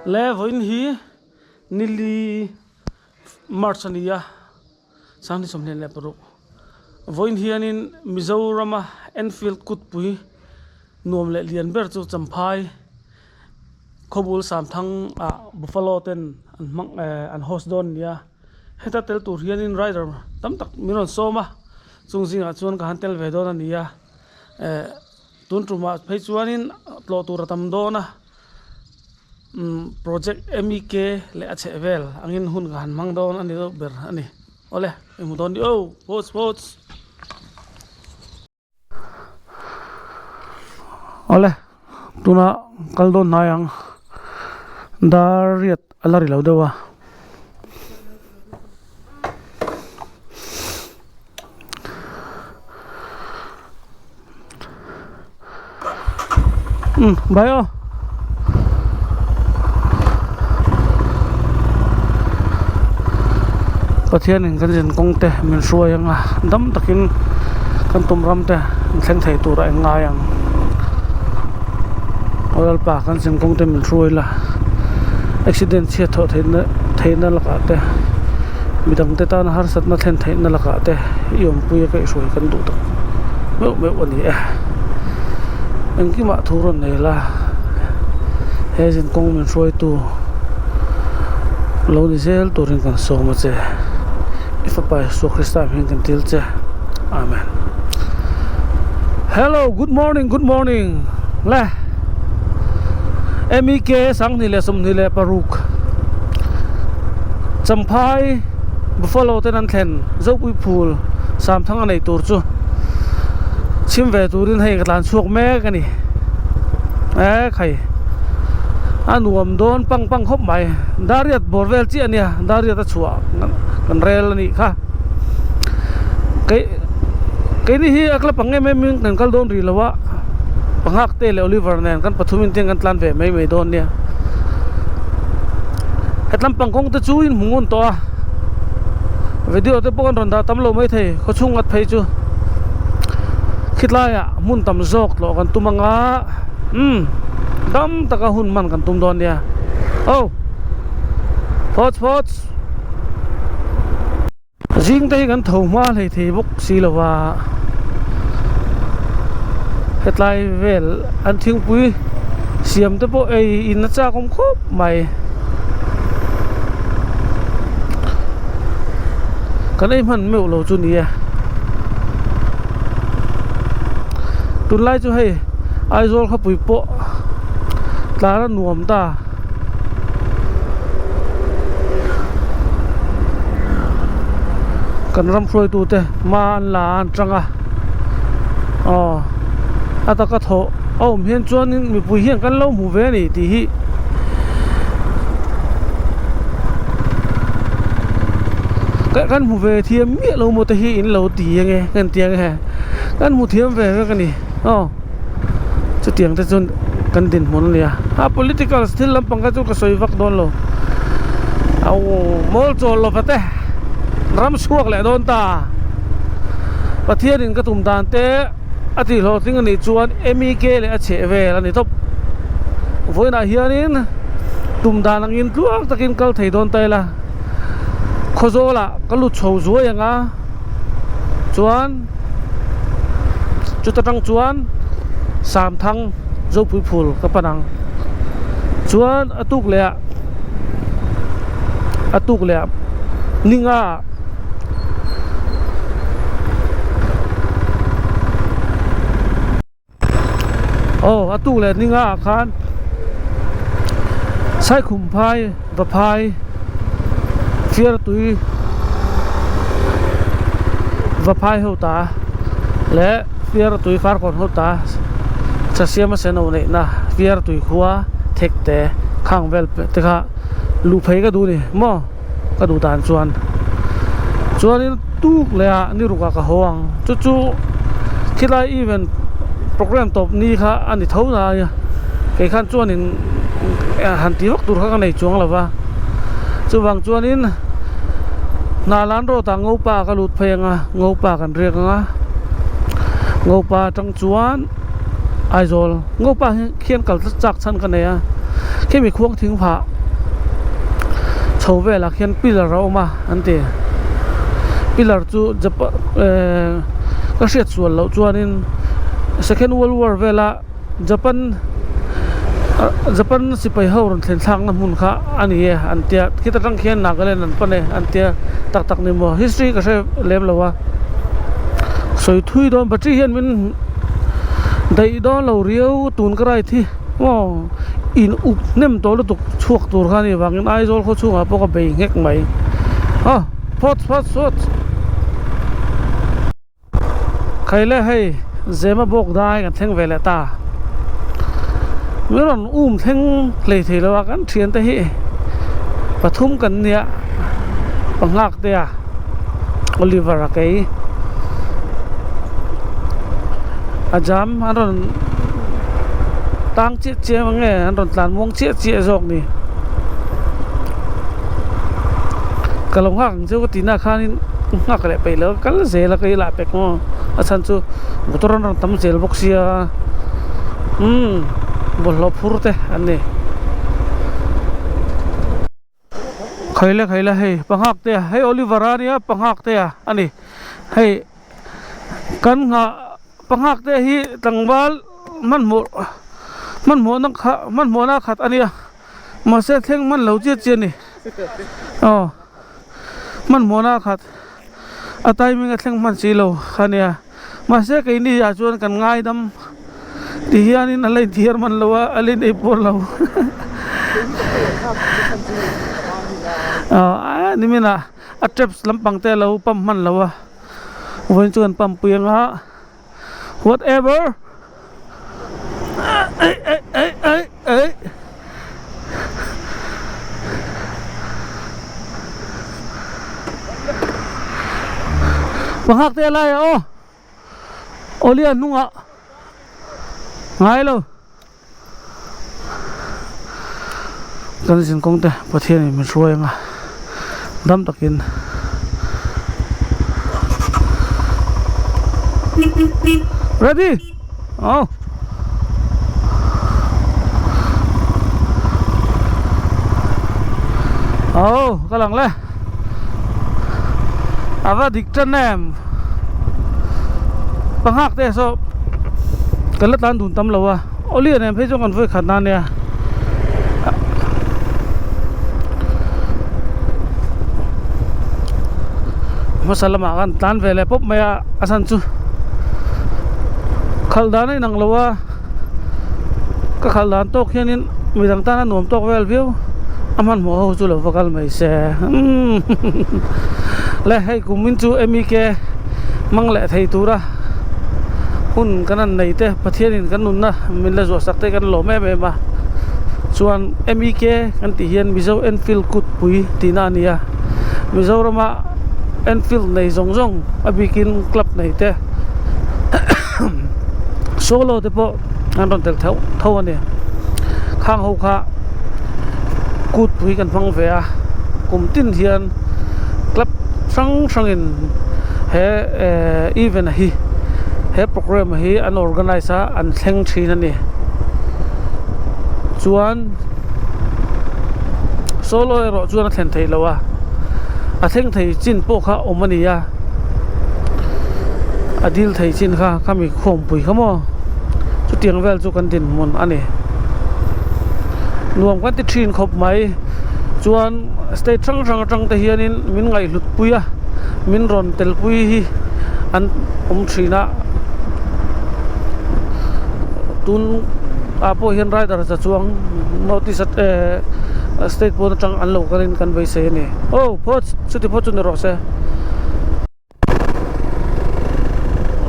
le voin hi nili marchania sang ni somlen le paru voin hi anin Mizorama Enfield kutpui nuam le lian ber chu champhai khobul sam thang a buffalo ten an host don nia heta tel tur hianin rider tam tak miron soma chungzinga chuan ka hantel ve don ania tun truma phei chuanin tlo tur tam dona project MEK le a chevel angin hun ga han mang don ani do ber ani ole emu don o post ole tuna kaldon nayang dariat alari lo dewa bayo pathian in kan jin kongte min suayanga dam takin kan tumram te thleng thei tura engayang oral pa kan jin kongte min suaila accident chia tho theina laka te midang te tan har satna thlen theina laka te yom puya kai suai kan du ta me ani engki ma thuron nei la he jin kong min suai tu lo ni zel turin kan so ma che Ifa so Krista hin kan til che amen. Hello, good morning le MEK sang ni le som ni le paruk champhai buffalo ten an thlen zo pui phul sam thang anei tur chu chim ve turin hei ka tlan chuak me ka ni khai anuam don pang khop mai dariat borvel chi ania dariat a chua kan rel ni kha cái ni hi akla pange me ming kan kal don ri lawa pangak te le Oliver nen kan pathumin ting kan tlan ve mai don nia hetlam pangkong te chu in mungun to video te pon ron da tam lo mai thei kho chungat phei chu khitla ya mun tam jok lo kan tumanga dam taka hun man kan tum don nia oh pots jing te kan thau ma lei thei bok si lawa hetlai vel an thing pui siam te po ei in na cha kom khop mai kan ei man meu lo chu nia tun lai chu hei aizol kha pui po tlara nuam ta kan ram froi tu te man la an tranga ata ka tho hian chuan mi pui hian kan lo mu ve ni ti hi kan mu ve thiam mi lo mo te hi in lo ti nge kan tiang he kan mu thiam ve ka ni chu tiang te chun kan din mon lia political still lampang ka chu ka soi vak don lo au mol chol lo pate ram suak le don ta pathian in ka tum dan te ati lo ting ani chuan MEK le a che ve ani top voina hianin tum dan angin tluak takin kal thei don tai la khozola kalu chho zuayanga chuan chutatang chuan sam thang zo pui phul ka panang chuan atuk le ninga atuk le ninga khan sai khum phai va phai fier tui va phai hota le fier tui far kon hota chasiama seno nei na fier tui khuwa thekte khang vel te kha lu phei ka du ni mo ka du dan chuan in tuk le ni ruka ka hoang chu khilai event program top ni kha ani thona ya ke khan chuan in han ti wak tur kha nei chuang lawa chuwang chuan in na lan ro ta ngopa ka lut phenga ngopa kan reka ngopa tang chuan aizol ngopa khian kal chak chan ka ne a khemi khuang thing pha chho ve la khian pillar ro ma ante pillar chu japa ka hriat chuan lo chuanin second world war vela japan sipai ho ron thlen thlang na mun kha ani e antia kita tang khian nagaland an pane antia tak ni mo history ka se lem lawa soi thui don batri hian min dai do lo riau tun krai thi o in up nem to lu tuk chuak tur kha ni wangin aizol kho chunga po ka bei ngek mai ha pot sot khaile hei zema bok dai kan theng vele ta miron theng lei thei lawa kan thian te hi pathum kan nia pangak te a Oliver kai ajam aron tang che mange aron tlan mong che jok ni kalong hak chu ko tina khanin ngak le pe lo kal zela kai la pek mo asan chu motoron ram tam zel boxia bollo phurte ani khaila hei pangak te hei Oliver ania pangak te ani hei kan nga pangak te hi tangwal man mo na khat ania ma se theng man lo che ni man mo na khat atai mi nga theng man si lo khania ma se kai ni ya chuan kan ngai dam ti hianin alai thiar man lawa alin ei por lo ni mina a traps lampang te lo pam man lawa voin chuan pam puanga whatever ai pangak te lai olian nunga ngai lo kan sin kong te pathian min ruai nga dam takin ready kalang le ava diktan nem pangak te so kalat lan dun tam lawa olian em phejong kan voi khana ne masalama kan tan vele pop maya asan chu khaldan nang lawa ka khaldan tok hianin midang tan nom tok vel view aman mo ho chu lo vakal mai se le hei kumin chu emike mangle thei tura hun kanan nei te pathianin kan nun na min la zo sakte kan lo me ma chuan emike kan ti hian mizo Enfield kut pui tina nia mizo rama Enfield nei zong abikin club nei te solo te po an ron tel thau ani khang ho kha kut pui kan phang ve a kum tin hian club sang in he even hi he program hi an organizer an thleng thin ani chuan solo ero chuan thlen thei lawa a theng thei chin po kha omania adil thei chin kha kami khom pui khamo chu tiang vel chu kan din mon ani nuam kan ti thin khop mai chuan state rang te hianin min ngai hlut puia min ron tel pui hi an thina tun apo hian rider cha chuang notice state po tang an lo karin kan vai se ni pot chuti pot chun ro se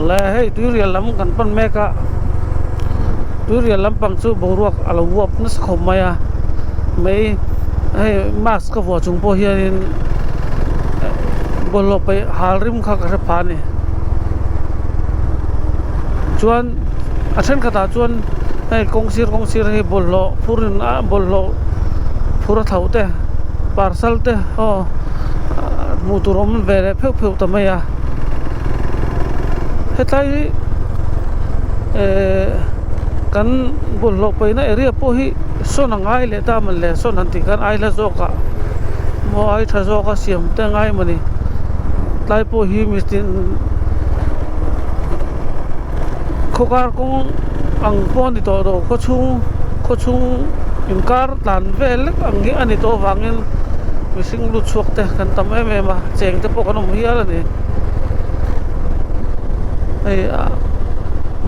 la hei turial lam kan pan meka turial lam pang chu boruak alo wop nas khom maya mei hei mas ka vo chung po hian bolo pe halrim kha ka pha ni chuan a then khata chuan hei kongsir hei bolo purin a bolo pura thaute parcel te muturom vele pheu tamaya hetai kan bolo pe na area po hi sonangai le ta man le sonan ti kan ai la zoka mo ai thazo ka siam te ngai mani tlai po hi mistin khokar kong ang pon ito do ko chung inkar tlan vel ang hi ani to wangin mising lut suak te kan tam em ma cheng te po kanom hial ani ai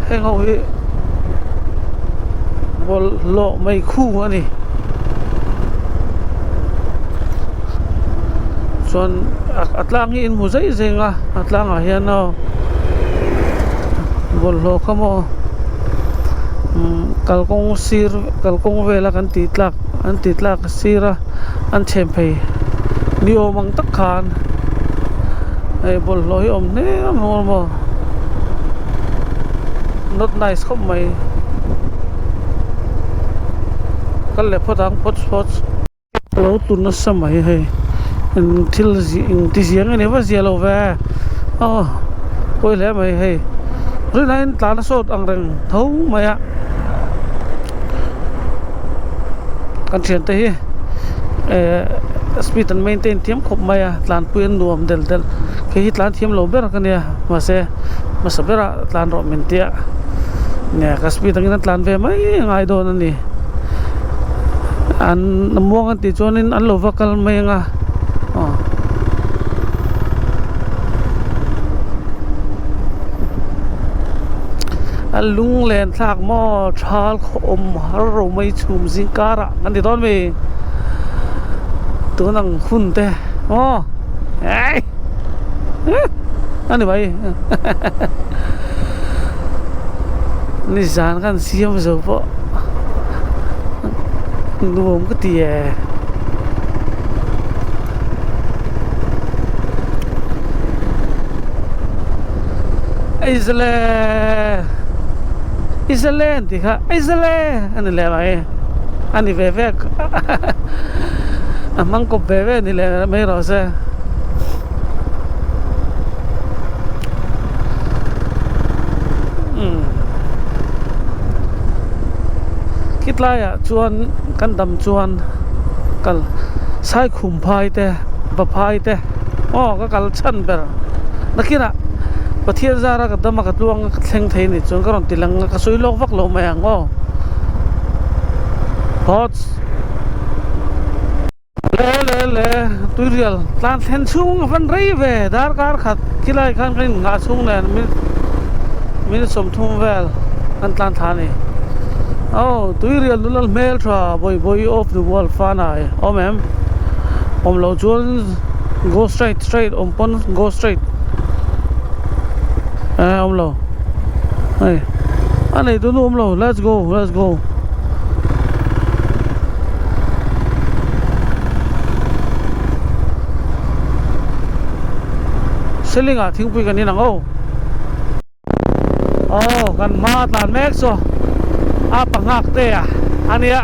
heng ho hi bol lo mai khu ani chuan atlang hi in mu zai zenga atlang a hian no bol lo khamo kalkong vela kan titlak sira an chemphei ni omang tak khan ai bol lo hi om ne mo not nice khom mai kal le photang pot lo tun na samai hai in thil in ti siang ne va zia lo ve koi le mai hai rồi này tlan sốt ang reng thấu maya kan thian te hi speed and maintain thiam khop maya tlan puin nuam del ke hi tlan thiam lo ber kan ya ma sabera tlan ro min tia ne ka speed ang tlan ve mai ngai do ni an namuang an ti chonin an lo vakal mai nga lung len thak mo thal om har ro mai chum zingkara kan ti don mi tu nang hun te ai ani bai ni zan kan siam zo po nuom ka ti Isle dikha isle ani le mai ani vevek amang ko beve ni le mai ro se kitlaya chuan kan dam chuan kal sai khum phai te ba phai te ka kal chan ber nakina pathian zara ka dama ka tuang thleng thei ni chuan karon tilang ka soi lok vak lo mai ang hot le tuirial tlan thlen chung van rei ve dar kar khat kilai khan kan nga chung nen min som thum vel kan tlan thani tuirial nulal mel tra boy of the world fana mem lo chuan go straight pon go straight lo hey anh này tôi lo let's go selling à thing pui kan ni nang kan ma tlan mek so pangak te ania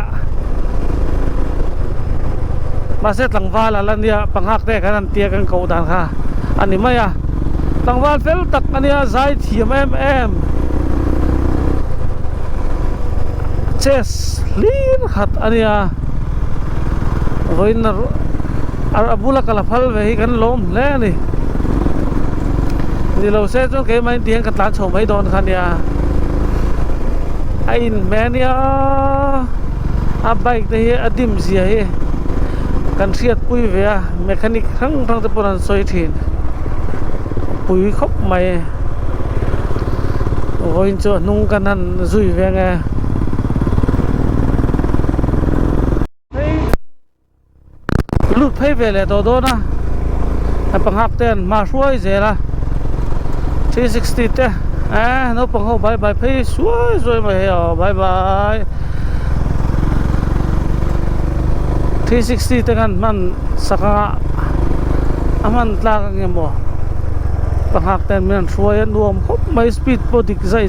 maset langwal alania pangak te kan tia kan ko dan kha ani maya tangwal fel tak ania zai thiam em ches lin khat ania voin abula kala phal ve hi kan lom le ni lo se cho ke mai tiang ka tlan chho mai don khan ya in mania bike te hi adim zia hi kan riat pui ve mechanic thang te puran soi thin pui khop mai voin cho nung kanan zui ve nga lut phei ve le do na pangak ten ma suai zela 360 te nó bằng hậu bye phê suối rồi mà hiểu bye 360 dengan man saka aman tlagang yang mo pangak ten minan suayan nuam hop may speed po dik zay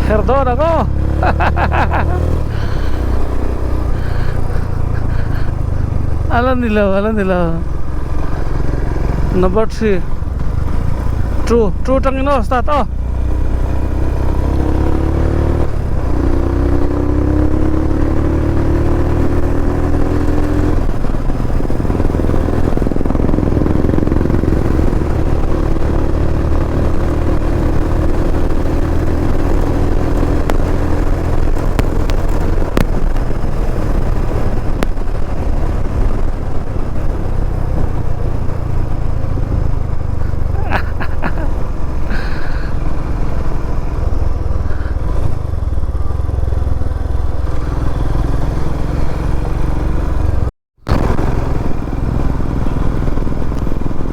Herdo na ko. Alam nila. Number 3. True tangino start oh.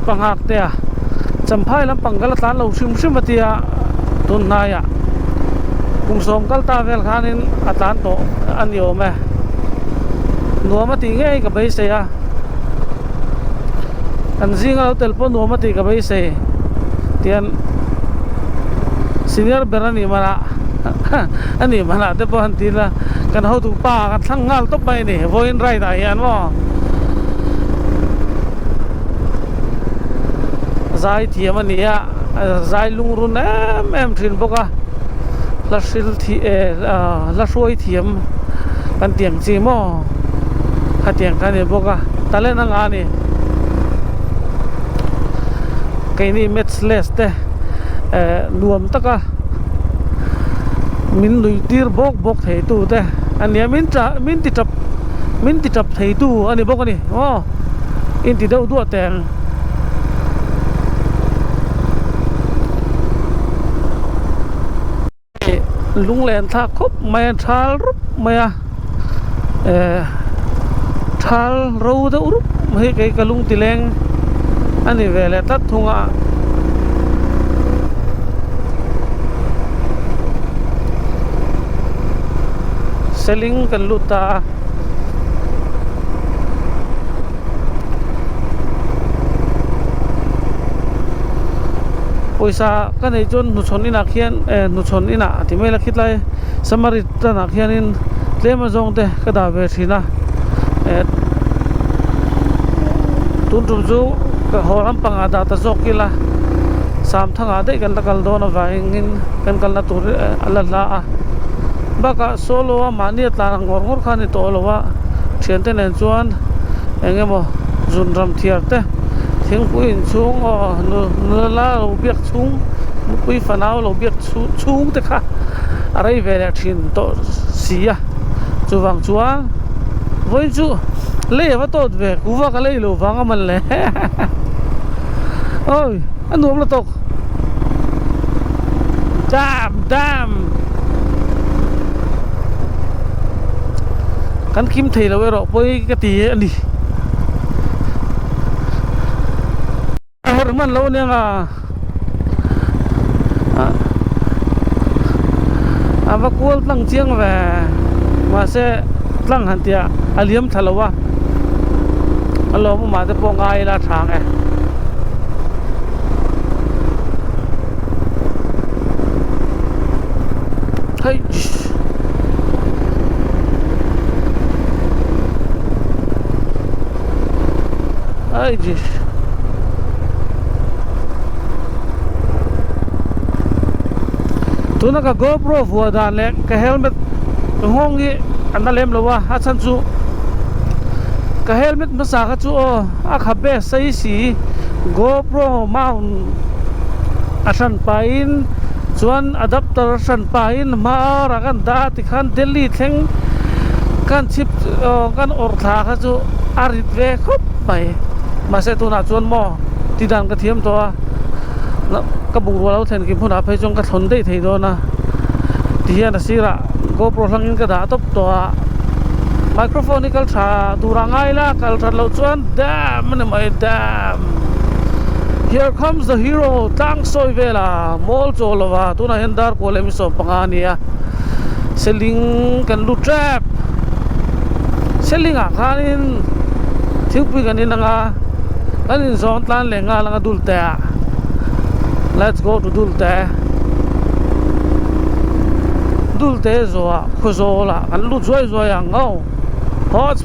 Panghak tia champhai lam panggal tan lo sim matia tun naya kum som kal ta vel khanin atan to anio me nuama ti nge ka bai se ya an zinga telpon nuama ti ka bai se tian senior berani mara ani mana te po hantila kan ho tu pa kan thangal to pai ni voin rai da yan mo zai thiam ania zai lungrun em thin boka la sil thi la soi thiam kan tiang chi mo kha tiang kan ni boka tale na nga ni kai ni matchless te nuam taka min lui tir bok thei tu te ania min ti tap thei tu ani boka ni oh in ti deu du ateng lung len tha khop mai thal rup maya thal ro da urup mai kai kalung tileng ani vele tat thunga selling kan luta poisa kan ei chon nu chon ina khian nu chon ina ti mai la khit lai samarit ta na khianin tlema jong te ka da ve thina tun tum chu ka horam panga da ta jok kila sam thanga de kan lakal do na vaingin kan kal na tur ala la a baka solo wa mani tla ngor khani to lowa thian te nen chuan engemo zun ram thiar te thing puin chung nu la lo biak chung pui fanao lo biak chung te kha arai ve thin to sia chuwang chuang voi chu le wa tot ve kuwa ka le lo wanga man le oi anuam la tok dam kan kim thei lo ro poi ka ti ani man lo ne nga ava kul tlang chiang ve ma se tlang han tia aliam thalawa alo ma te po ngai la thang e hai ai ji tuna ka GoPro vua dan le ka helmet ngongi analem lowa hasan chu ka helmet masa ka chu o a khabe sai si GoPro mount asan pain chuan adapter san pain ma ra kan da ti khan delhi theng kan chip kan or tha ka chu arit ve khop pai ma se tuna chuan mo ti dan ka thiam to ka bung ro lo then ki phuna phei chong ka thon dei thei do na tiya na sira GoPro langin ka da top to microphone kal tha durangai la kal thar lo chuan dam ne mai dam here comes the hero tang soi vela mol cholowa tuna hendar ko lemi so pangania selling kan lu trap selling a khanin thiupi kanin nga kanin zon tlan lenga langa dulta let's go to Dulta te zo a khu zo la kan lu zoi zoi ang ngau pots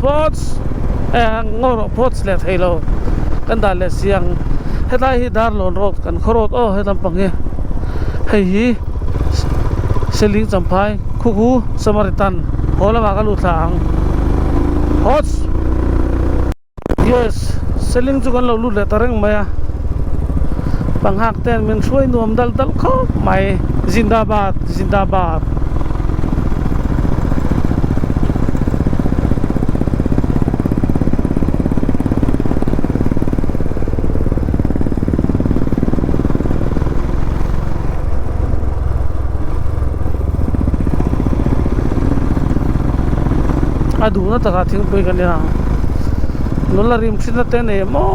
ngor pots le thelo kan da le siang hetlai hi dar lon rot kan khorot o hetam pange hei hi seling champai khu samaritan hola ma ka lu thang pots yes seling chu kan lo lu le tareng maya panghak ten min shuai nuam dal kho mai zindabad adu na taka thing pui kan ya nola rim thina te ne mo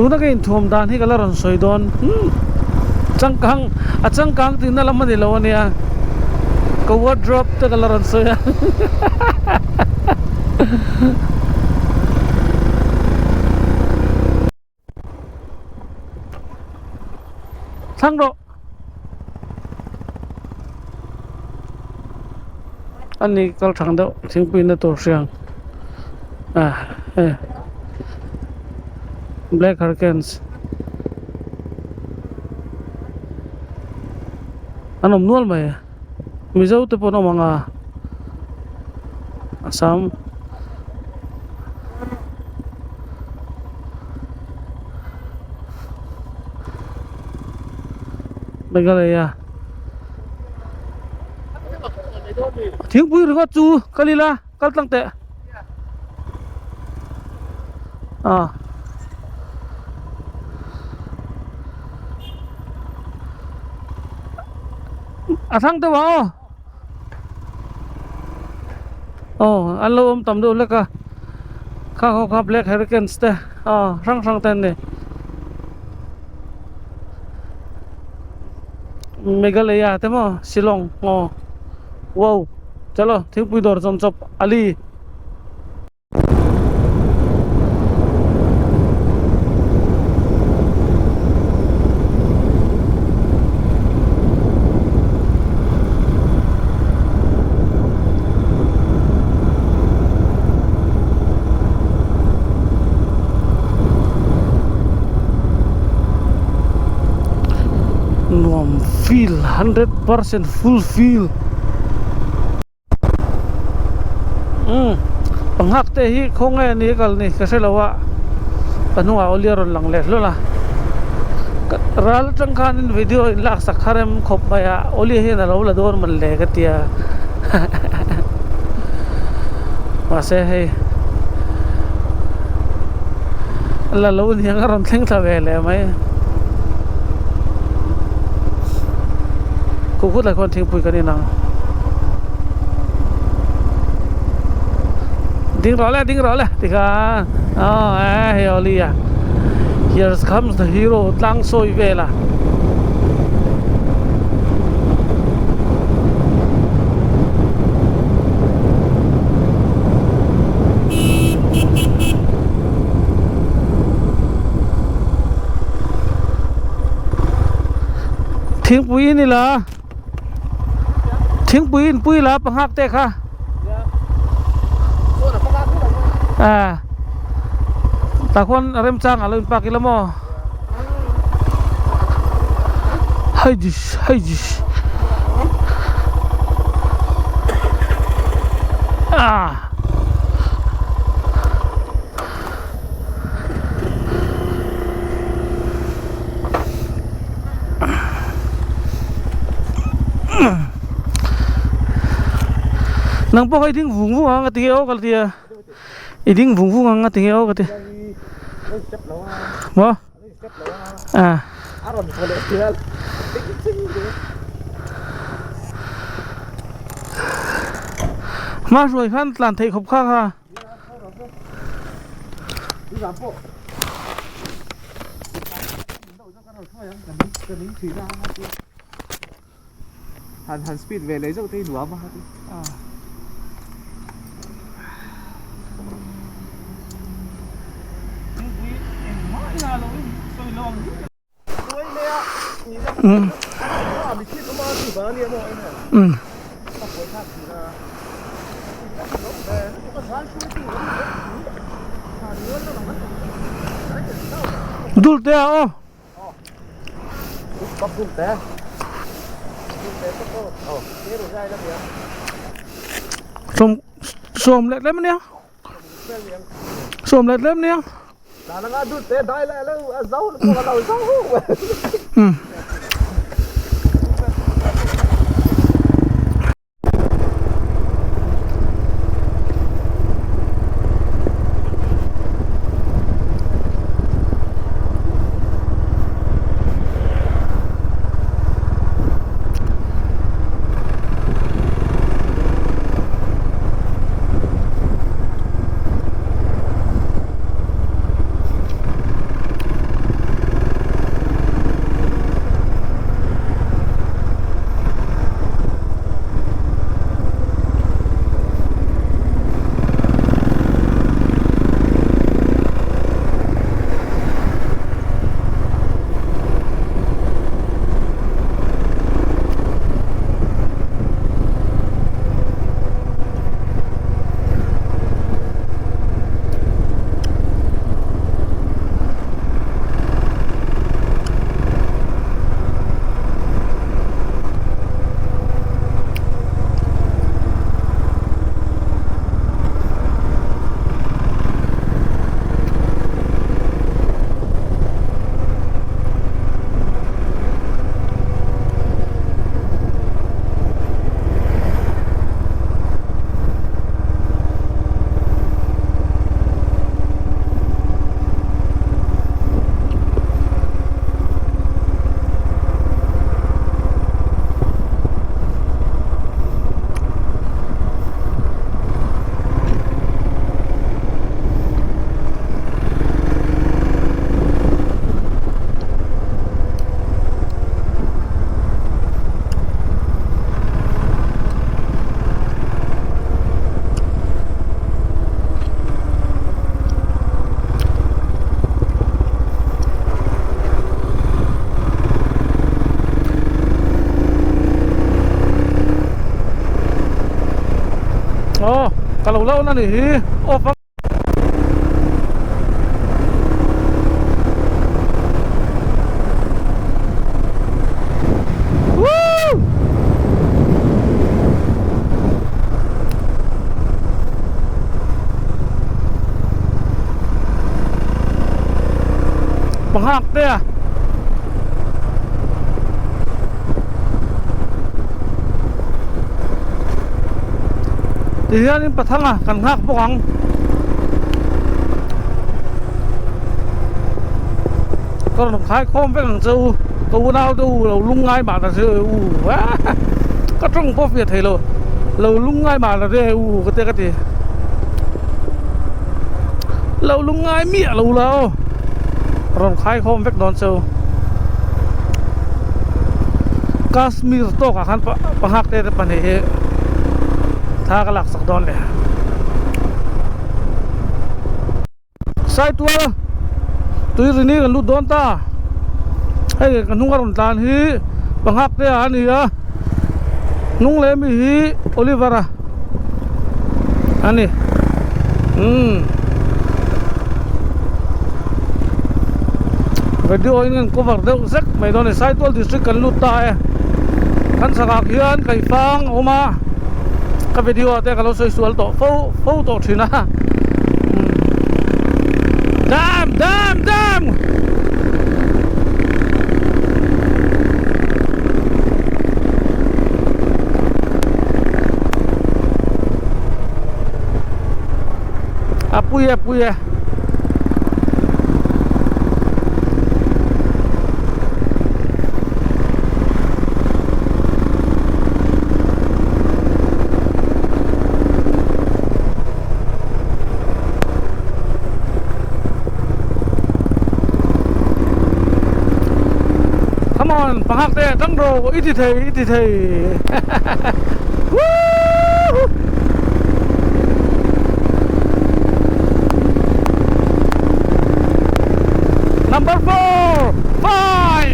tu na kain thom dan hi kala ron soi don changkang tin na lamani lo ania ko wardrobe te kala ron soi thang ro ani kal thang do thingpui na tor siang Black Hurricanes anom nual mai mizo te pono mga Assam Meghalaya thing pui ringa chu kalila kaltang te athang te wa allo tam do le ka Black Hurricanes te rang ten ne Meghalaya te mo Shillong wow chalo thing pui dor jom chop ali feel 100% full feel panghak te hi khongai ni kal ni ka selawa panunga oliaron lang le lola ral tangkhan in video in lak sakharem khop baya oli he na lo la dor man le ka tia wase he la lo ni ngaron theng tha ve le maiกูหลายคนทิ้งปุยกันนี่นังดิ้งรอแล้วติกาเฮียลีอ่ะ here comes the hero ตั้งโซยเวล่ะทิ้งปุยนี่ล่ะทิ้งปุยละปังหักเตะค่ะตาคนเริ่มจ้างอะไรปากิละโมให้ดิnang po kay ding vung ang ating eo kaltiya iding vung ang ating eo kaltiya mo ma rồi khăn làm thầy khóc khác ha Han speed về lấy dấu tay đùa mà Dul te o. Bắp dul te. Som lệ lắm nè. Som lệ lắm nè. Đã nó ngã dul te đai lại là dấu nó đầu dấu. Kalau lâu na ni o pa penghak dia thì hiện bắt thang à cần hạc bốc hàng còn khai khom với thằng châu tàu nào tàu lung ngay mà là sự có trong phố Việt thầy lầu lung ngay mà là đây cái gì lầu lung ngay mía lầu còn khai khom với đòn châu Kashmir to cả khăn hạc đây là này thà cái lạc sắc đòn này sai tua tôi rồi ní gần lút đòn ta hay gần nung cái đòn hi bằng hắc đấy anh nhỉ nung lấy mi hi Olivera anh nhỉ video ini cover deu sek mai don sai tua district kan lut ta kan sakak hian kai fang oma cái video đây kalau soal to phô to thì na dam apuya nan pangak te tang ro iti thei Number 4 5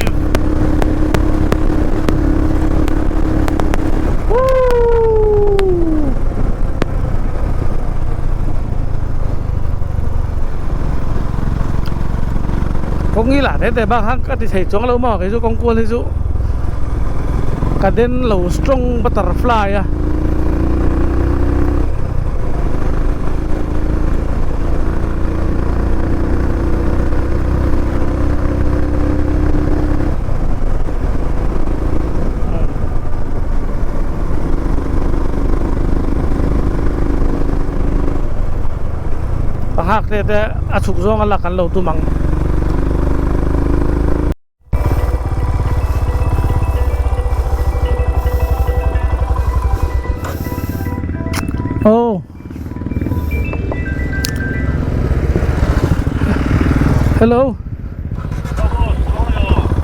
không nghĩ là thếแต่บางครั้งก็ที่ใส่จงเราหมอกไอ้จุกองกวนไอ้จุกระเด็นเหลา strong butterfly อะบางครั้งแต่อาชุกจงอะไรกันเราตัวมังOh. Hello.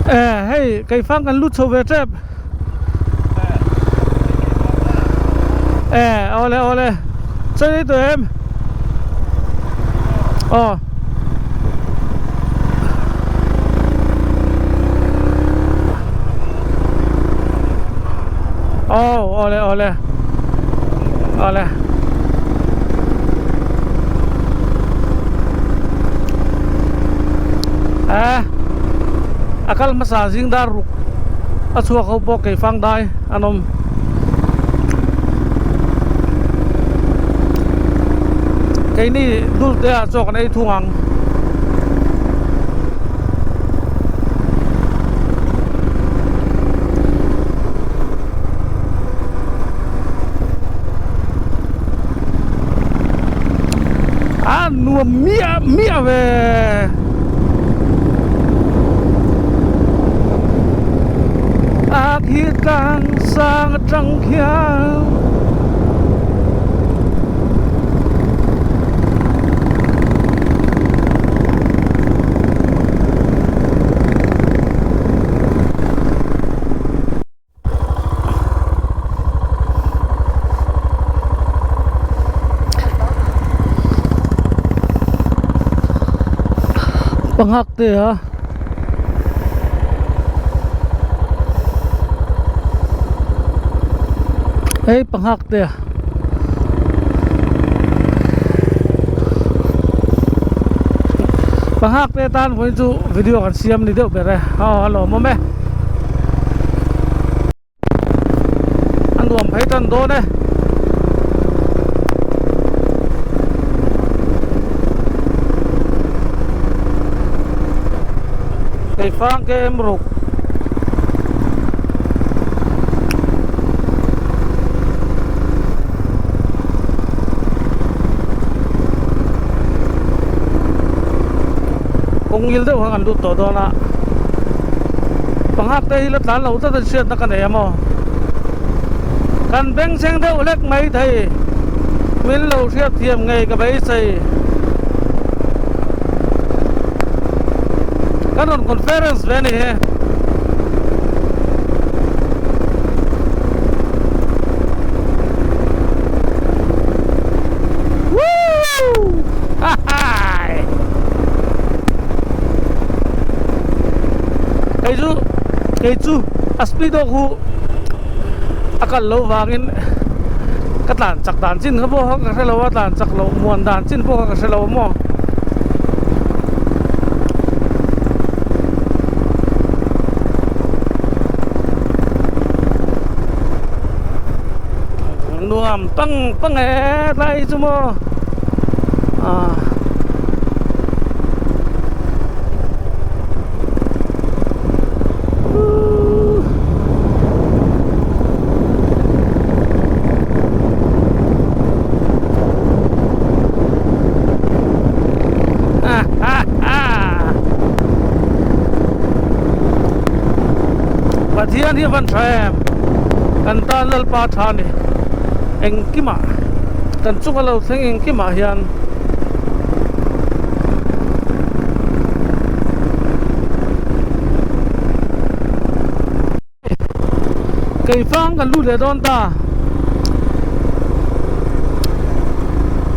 Hey, cây phăng ăn lút sâu về trep. Ole. Chơi đi tụi em. Ole. Akal masazing daruk aswa ko po kay fang dai anom kay ni dul te achok nei thungang nuam mia ve akhir kang sangat trangkiang panghak te ha hey panghak te panghak te tan voi chu video kan siam ni deuh bere hello mo me an duam phai tan do ne cây phang cái em rục cũng như thế hoàng đút tổ đó là bằng hạt đây là tán lâu rất là xuyên ta cần để mà cần bén xem đâu lek mấy thầy mình lâu xuyên thiềm ngày cái bấy xây kan on conference veni he woo hai cái chu aspido khu akal lo wangin katan chak dan chin ka bo ka selo dan chak lo muan dan chin bo ka selo mo nuam pang lai chu mo Pathian hi van tram kan tan lal pa thani engkima kan chukalo theng engkima hian cây phang kan lu le don ta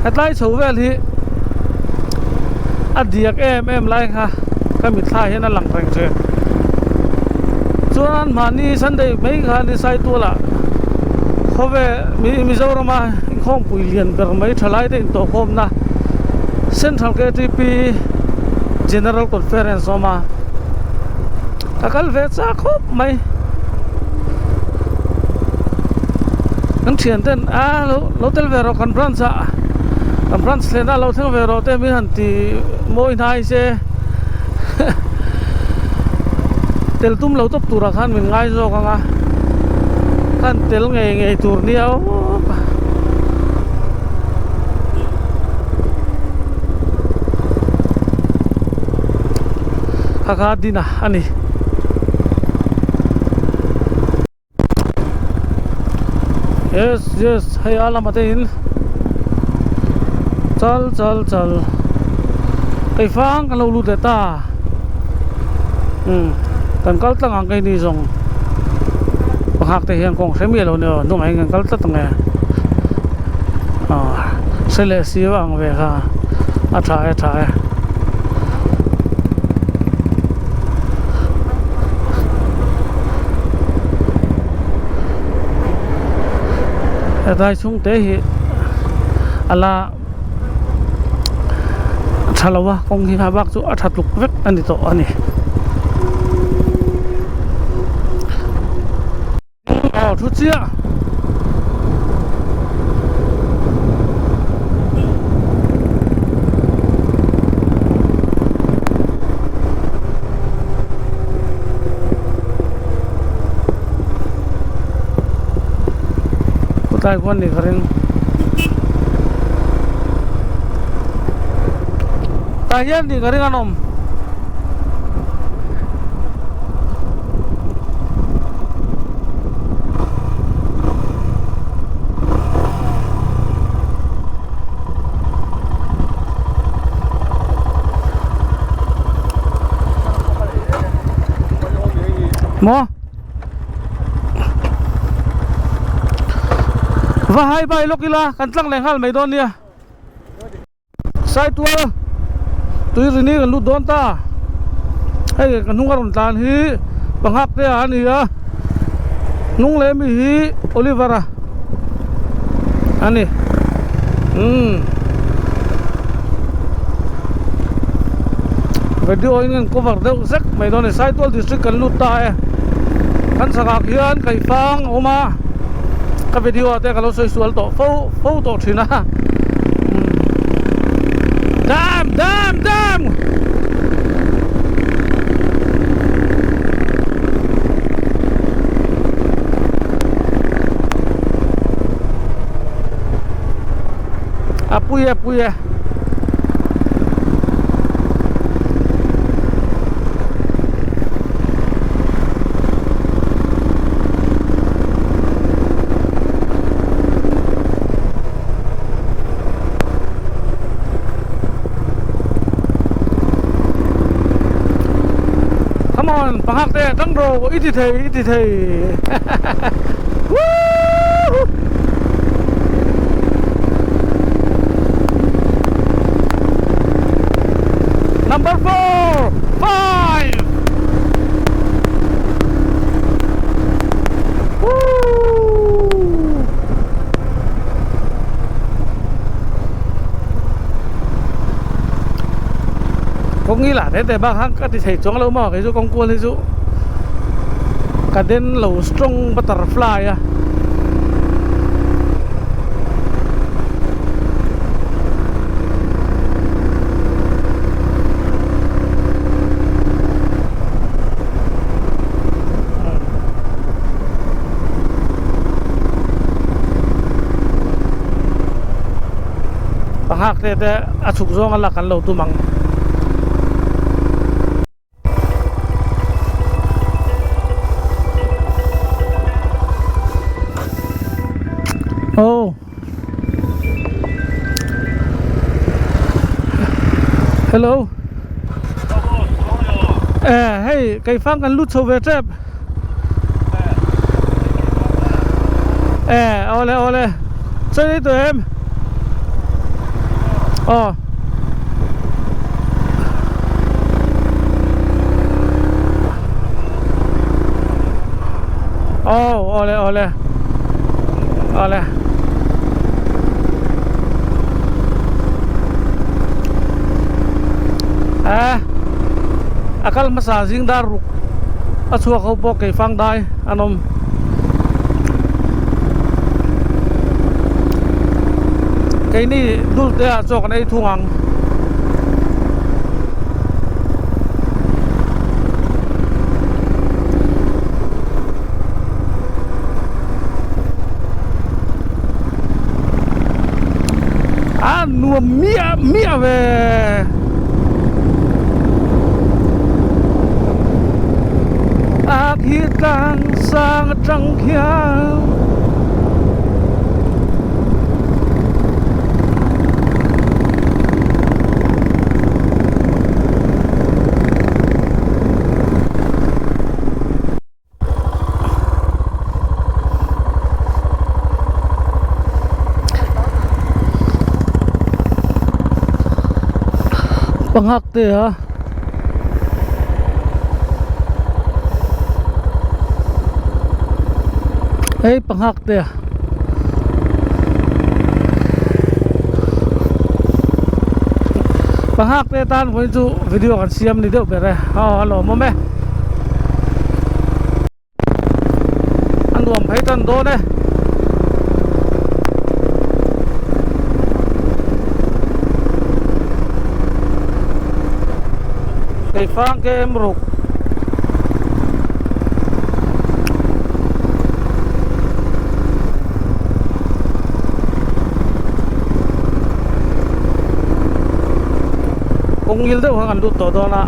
atlai chho vel hi adiak em lai kha ka mi thla hian a lang reng che chuan mani sunday mai kha ni sai tu la khove Mizorama khom pui lian ber mai thalai te to khom na Central KTP General Conference oma takal ve cha khop mai nang thian ten lo tel vero conference le na lo theng vero te mi han ti moi nai se tel tum lo top tura khan min ngai zo ka nga kan tel ngei tur niao kaka dina ani yes hay alamatin chal kai fang kan lo lu de ta kan kal tang ang kai ni zong hak te hian kong semi lo ne no mai kan kal ta tang e sele siwang ve kha a tha dai chung te hi ala thalawa kong hi ha bak chu a that luk vek ani to ani thu chia tai quan ni kharin ta hian ni kharin anom mo và hai bay lokila kan tlang leng hal mai don nia sai tua tui rini kan lu don ta hey kan nung aron tan hi panghak te ani ya nung le mi hi Olivera ani video in cover deuh zek mai don sai tua district kan lu ta e kan sakak hian kai fang oma ka video ate kalau sual to fo to thina dam apuya panghak te tang ro iti thei number 4 5 cũng nghĩ là thế để bác hăng cái thì thầy chóng lâu mà cái chỗ con cua thì chỗ cả đến lẩu strong butterfly à bác hăng thế để chụp rong là căn lẩu tu măng oh hello hey cây phang kan lut so ve trap ole chơi đi tụi em. Ole akal masazing daruk achua ko po kay fang dai anom kay ni dul te a chok nei thungang nuam mia ve akhir kang sang trăng khiang panghak te ha hey panghak te panghak te tan voi chu video kan siam ni deuh bere alo mo me anuam phai tan do ne cây phang cái em rục cũng như thế hoàng đút tổ đó là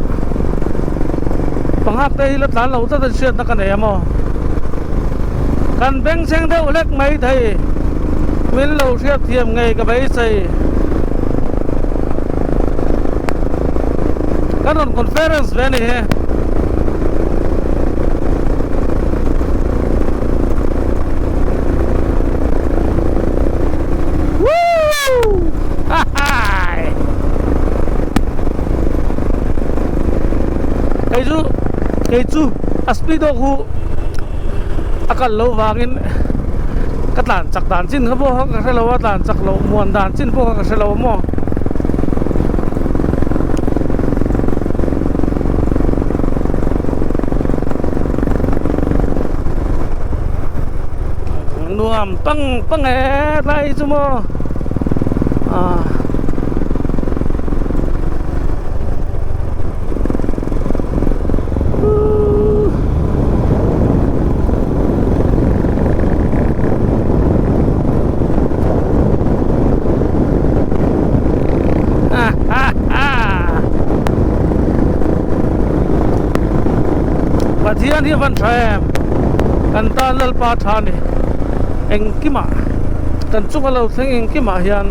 bằng hạt đây là tán lâu rất là xuyên ta cần em mà cần bén xem đâu lek mấy thầy miếng lâu xuyên thiềm ngày cái bấy xây karon conference ve ni he woo cái chu aspido khu akal lo wangin katan chak dan chin khabo ka selo dan chak lo muan dan chin po ka selo mo nuam pang e lai chu mo Pathian hi van thaem kan ta lal pa thani engkima kan chungalo theng engkima hian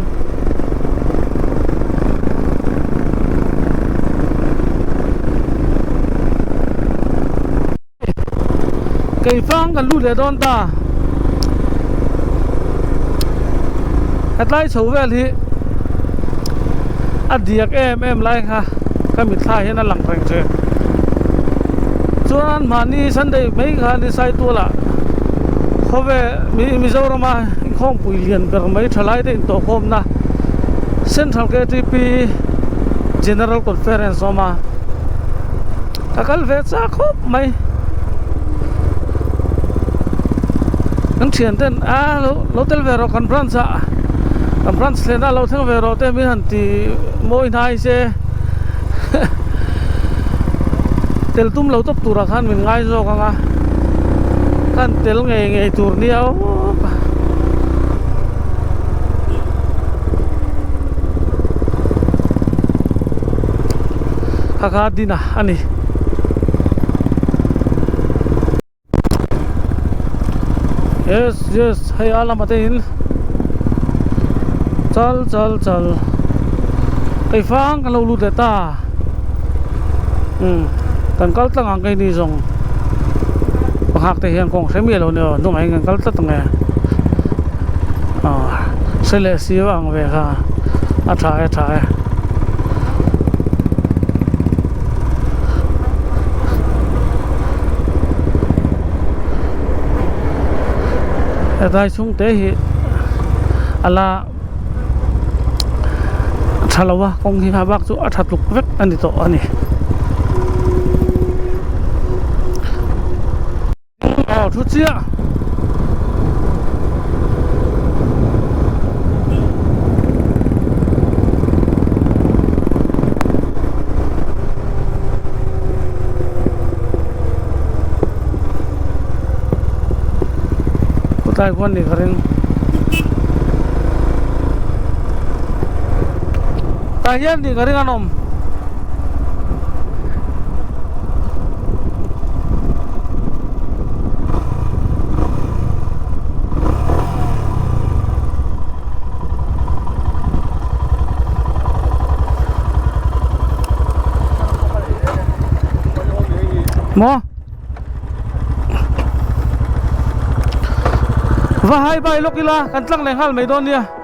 cây phang kan lu le don ta atlai chho vel hi adiak em lai kha kami thla hian a lang reng che chuan mani sunday mấy kha ni sai tu la khove Mizorama khom pui lian ber mai thalai te to khom na Central KTP General Conference oma akal ve cha khop mai nang thian ten lo tel vero conference le na lo thang vero te mi han ti moi nai se tel tum lo top tura khan min ngai zo ka kan tel ngai tur niao kaka dina ani yes hay alamatin chal kai phang kan lo lu de ta kan kal tang ang kai ni zong hak te hian kong semi lo ne no mai kan kal ta tang e sẽ lệ siêu ăn về ha thải tại chúng tế hi ala thalawa kong hi habak chu athatluk vek ani to ani thu chia tai quan ni karen tahian di karen anom mo và hai bài lúc kia là cắn lăng này hal mấy đòn nha